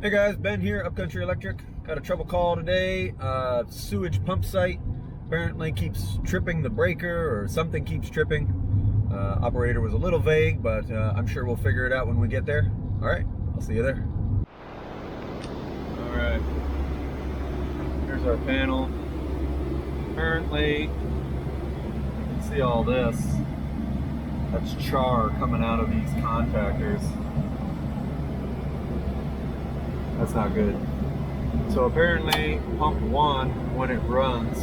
Hey guys, Ben here, Upcountry Electric. Got a trouble call today. Sewage pump site apparently keeps tripping the breaker, or something keeps tripping. Operator was a little vague, but I'm sure we'll figure it out when we get there. All right, I'll see you there. All right, here's our panel. Apparently, you can see all this. That's char coming out of these contactors. That's not good. So apparently pump 1, when it runs,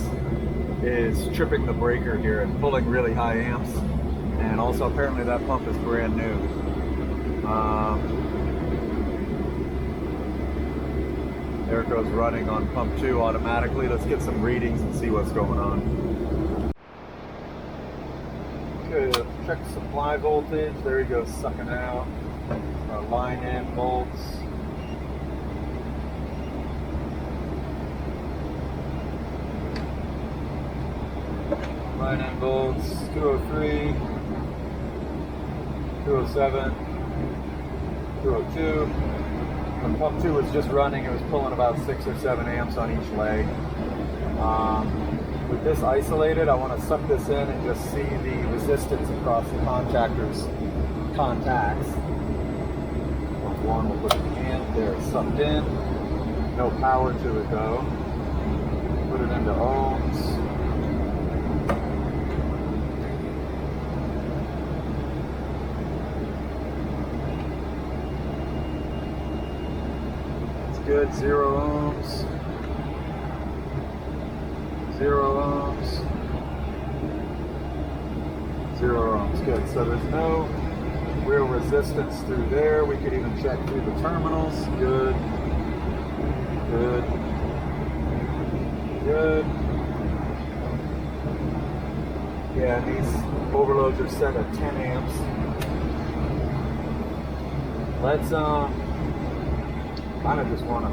is tripping the breaker here and pulling really high amps. And also apparently that pump is brand new. There it goes running on pump 2 automatically. Let's get some readings and see what's going on. Okay, check supply voltage. There he goes sucking out. Line in volts. Line in volts, 203, 207, 202. When pump 2 was just running, it was pulling about 6 or 7 amps on each leg. With this isolated, I want to suck this in and just see the resistance across the contactors, contacts. Pump 1, we'll put it in, there it's sucked in. No power to it though. Put it into ohms. Good, 0 ohms, 0 ohms, 0 ohms, good. So there's no real resistance through there. We could even check through the terminals. Good, good, good. Yeah, and these overloads are set at 10 amps. Let's kind of just want to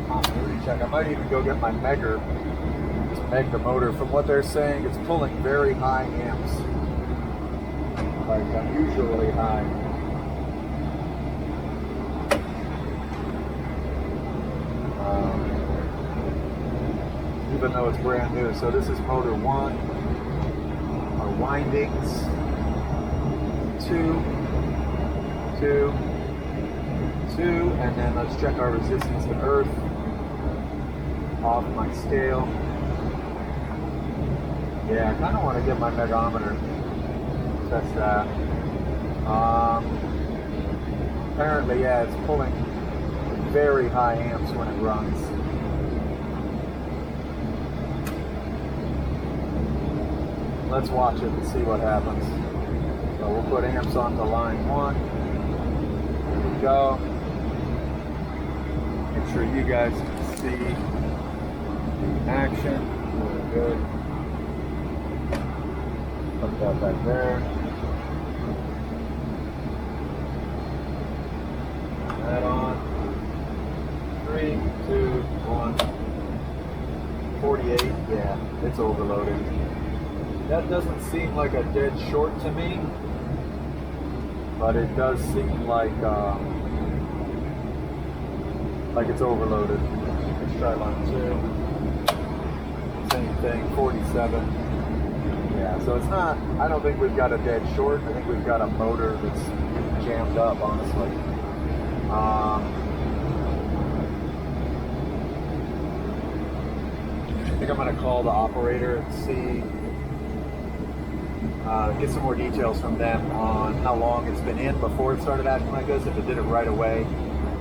continuity check. I might even go get my megger to meg the motor. From what they're saying, it's pulling very high amps, like unusually high. Even though it's brand new. So this is motor 1. Our windings, 2, 2, and then let's check our resistance to earth off my scale. Yeah, I kind of want to get my megometer, test that. Apparently, yeah, it's pulling very high amps when it runs. Let's watch it and see what happens. So we'll put amps onto line 1. There we go. Make sure you guys can see the action. Really good. Put that back there. That on. 3, 2, 1. 48. Yeah, it's overloaded. That doesn't seem like a dead short to me, but it does seem like it's overloaded. Let's try line 2. Same thing, 47. Yeah, so it's not, I don't think we've got a dead short. I think we've got a motor that's jammed up, honestly. I think I'm going to call the operator and see, get some more details from them on how long it's been in before it started acting like this, if it did it right away,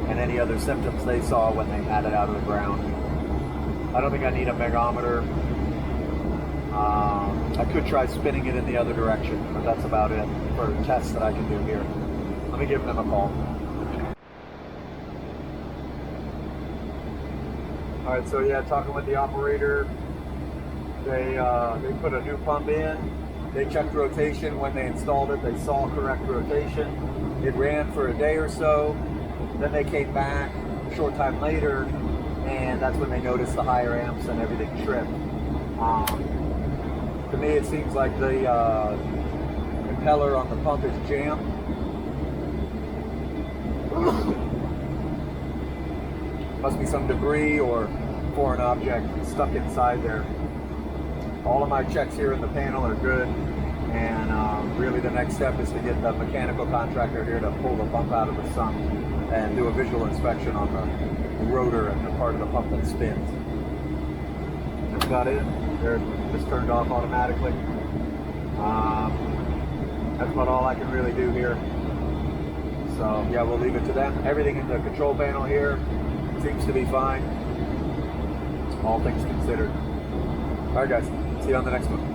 and any other symptoms they saw when they had it out of the ground. I don't think I need a megometer. I could try spinning it in the other direction, but that's about it for tests that I can do here. Let me give them a call. All right, so yeah, talking with the operator, they put a new pump in. They checked rotation when they installed it. They saw correct rotation. It ran for a day or so. Then they came back a short time later, and that's when they noticed the higher amps and everything tripped. To me, it seems like the impeller on the pump is jammed. Must be some debris or foreign object stuck inside there. All of my checks here in the panel are good, and really the next step is to get the mechanical contractor here to pull the pump out of the sump and do a visual inspection on the rotor and the part of the pump that spins. That's about it. They're just turned off automatically. That's about all I can really do here. So yeah, we'll leave it to them. Everything in the control panel here seems to be fine, all things considered. All right guys, see you on the next one.